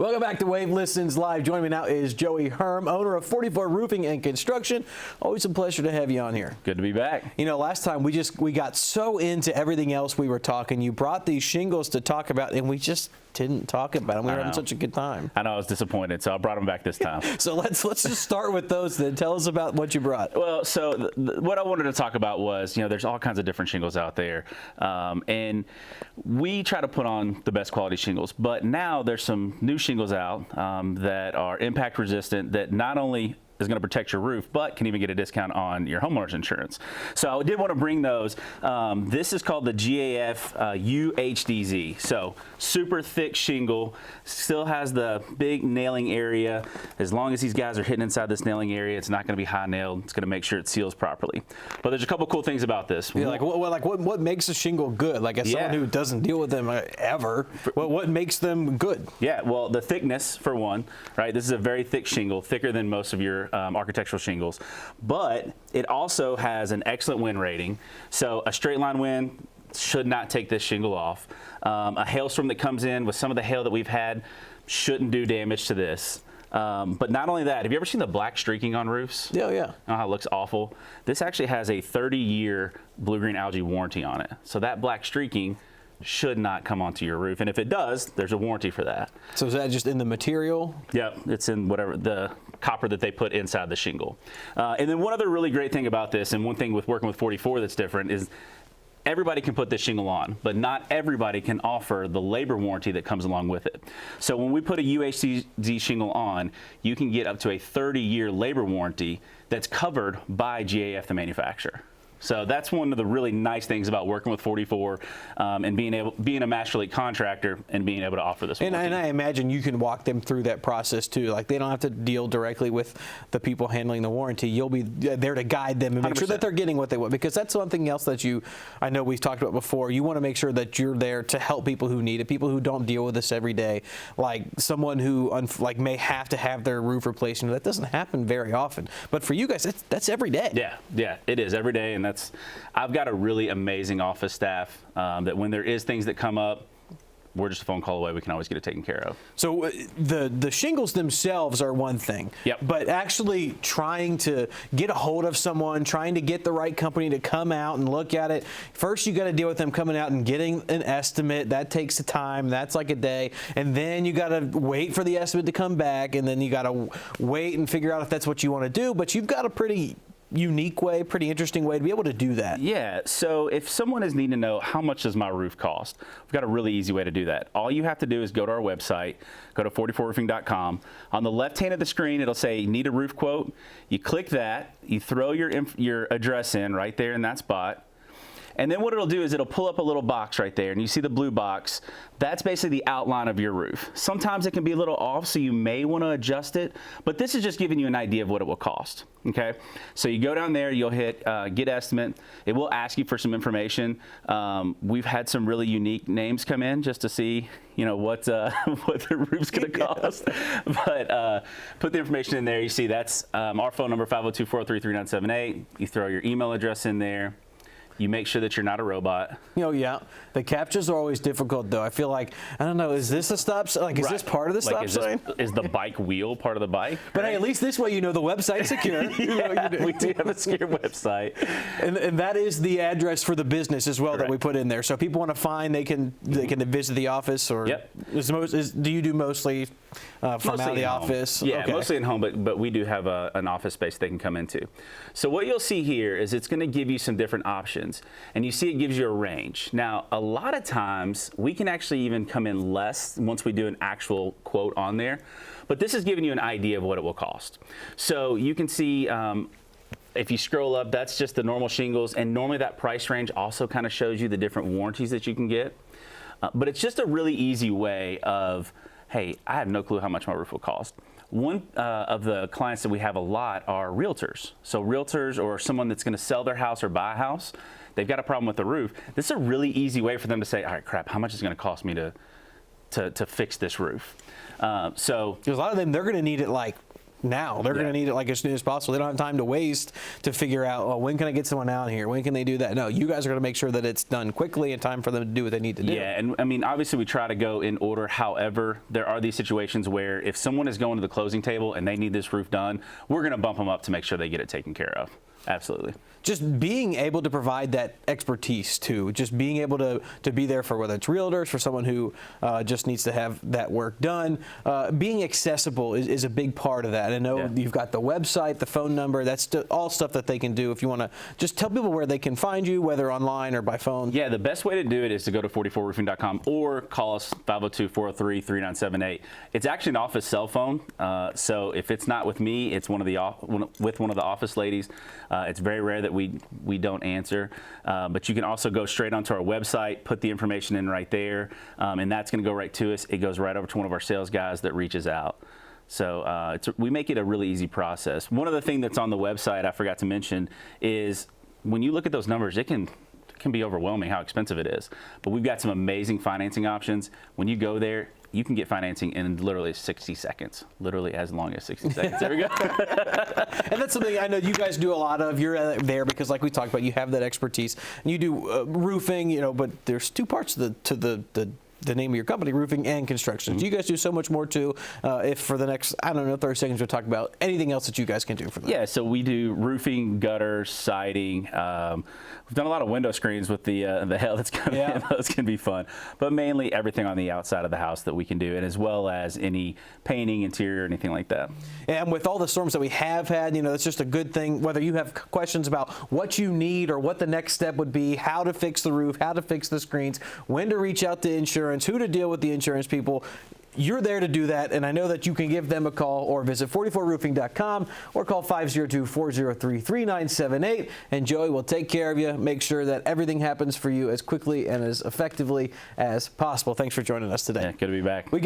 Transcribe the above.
Welcome back to Wave Listens Live. Joining me now is Joey Herm, owner of 44 Roofing and Construction. Always a pleasure to have you on here. Good to be back. You know, last time we got so into everything else we were talking. You brought these shingles to talk about, and we just didn't talk about them. We were having such a good time. I know, I was disappointed, so I brought them back this time. So let's just start with those then. Tell us about what you brought. Well, so what I wanted to talk about was, you know, there's all kinds of different shingles out there, and we try to put on the best quality shingles, but now there's some new shingles out that are impact resistant that not only is going to protect your roof, but can even get a discount on your homeowner's insurance. So I did want to bring those. This is called the GAF UHDZ. So super thick shingle, still has the big nailing area. As long as these guys are hitting inside this nailing area, it's not going to be high nailed. It's going to make sure it seals properly. But there's a couple cool things about this. Yeah, what makes a shingle good? Like as someone who doesn't deal with them ever, what makes them good? Yeah, well, the thickness for one, right? This is a very thick shingle, thicker than most of your architectural shingles, but it also has an excellent wind rating. So a straight line wind should not take this shingle off. A hailstorm that comes in with some of the hail that we've had shouldn't do damage to this. But not only that, have you ever seen the black streaking on roofs? Yeah, yeah. You know how it looks awful? This actually has a 30-year blue-green algae warranty on it. So that black streaking should not come onto your roof. And if it does, there's a warranty for that. So is that just in the material? Yep, it's in whatever the copper that they put inside the shingle. And then one other really great thing about this, and one thing with working with 44 that's different, is everybody can put this shingle on, but not everybody can offer the labor warranty that comes along with it. So when we put a UHDZ shingle on, you can get up to a 30-year labor warranty that's covered by GAF, the manufacturer. So that's one of the really nice things about working with 44 and being a Master Elite contractor and being able to offer this warranty. And I imagine you can walk them through that process too. Like they don't have to deal directly with the people handling the warranty. You'll be there to guide them and make 100%. Sure that they're getting what they want. Because that's something else that I know we've talked about before. You want to make sure that you're there to help people who need it, people who don't deal with this every day. Like someone who may have to have their roof replaced. That doesn't happen very often. But for you guys, that's every day. Yeah, it is every day. And I've got a really amazing office staff that when there is things that come up, we're just a phone call away. We can always get it taken care of. So the shingles themselves are one thing. Yep. But actually trying to get a hold of someone, trying to get the right company to come out and look at it. First, you got to deal with them coming out and getting an estimate. That takes time. That's like a day. And then you got to wait for the estimate to come back. And then you got to wait and figure out if that's what you want to do. But you've got a pretty unique way, pretty interesting way to be able to do that. Yeah, so if someone is needing to know how much does my roof cost, we've got a really easy way to do that. All you have to do is go to our website, go to 44roofing.com. On the left hand of the screen, it'll say need a roof quote. You click that, you throw your address in right there in that spot. And then what it'll do is it'll pull up a little box right there, and you see the blue box. That's basically the outline of your roof. Sometimes it can be a little off, so you may want to adjust it, but this is just giving you an idea of what it will cost, okay? So you go down there, you'll hit get estimate. It will ask you for some information. We've had some really unique names come in just to see, you know, what the roof's going to cost. But put the information in there. You see that's our phone number, 502-403-3978. You throw your email address in there. You make sure that you're not a robot. Yeah. The captures are always difficult, though. I feel like, I don't know, is this a stop sign? Like, is this part of the stop sign? Is the bike wheel part of the bike? But hey, at least this way you know the website's secure. We do have a secure website. And that is the address for the business as well that we put in there. So if people want to find, they can visit the office. Or yep. Do you do mostly from out of the office? Yeah, mostly at home, but we do have an office space they can come into. So what you'll see here is it's going to give you some different options. And you see it gives you a range. Now, a lot of times we can actually even come in less once we do an actual quote on there. But this is giving you an idea of what it will cost. So you can see if you scroll up, that's just the normal shingles. And normally that price range also kind of shows you the different warranties that you can get. But it's just a really easy way of, hey, I have no clue how much my roof will cost. One of the clients that we have a lot are realtors. So realtors or someone that's going to sell their house or buy a house, they've got a problem with the roof. This is a really easy way for them to say, all right, crap, how much is it going to cost me to fix this roof? So a lot of them, they're going to need it like now. They're going to need it like as soon as possible. They don't have time to waste to figure out, well, when can I get someone out here? When can they do that? No, you guys are going to make sure that it's done quickly and time for them to do what they need to do. Yeah, and I mean, obviously we try to go in order. However, there are these situations where if someone is going to the closing table and they need this roof done, we're going to bump them up to make sure they get it taken care of. Absolutely. Just being able to provide that expertise too, just being able to be there for whether it's realtors, for someone who just needs to have that work done. Being accessible is a big part of that. I know you've got the website, the phone number, that's all stuff that they can do. If you want to just tell people where they can find you, whether online or by phone. Yeah, the best way to do it is to go to 44roofing.com or call us 502-403-3978. It's actually an office cell phone, so if it's not with me, it's with one of the office ladies. It's very rare that we don't answer, but you can also go straight onto our website, put the information in right there, and that's going to go right to us. It goes right over to one of our sales guys that reaches out. So we make it a really easy process. One other thing that's on the website I forgot to mention is when you look at those numbers, it can be overwhelming how expensive it is. But we've got some amazing financing options. When you go there, you can get financing in literally 60 seconds, literally as long as 60 seconds. There we go. And that's something I know you guys do a lot of. You're there because, like we talked about, you have that expertise, and you do roofing, but there's two parts to the name of your company, roofing and construction. You guys do so much more too. If for the next, 30 seconds, we'll talk about anything else that you guys can do for them. Yeah, so we do roofing, gutters, siding. We've done a lot of window screens with the hail that's coming in. Those can be fun. But mainly everything on the outside of the house that we can do, and as well as any painting, interior, anything like that. And with all the storms that we have had, it's just a good thing, whether you have questions about what you need or what the next step would be, how to fix the roof, how to fix the screens, when to reach out to insurance, who to deal with the insurance people. You're there to do that, and I know that you can give them a call or visit 44roofing.com or call 502-403-3978, and Joey will take care of you, make sure that everything happens for you as quickly and as effectively as possible. Thanks for joining us today. Yeah, good to be back.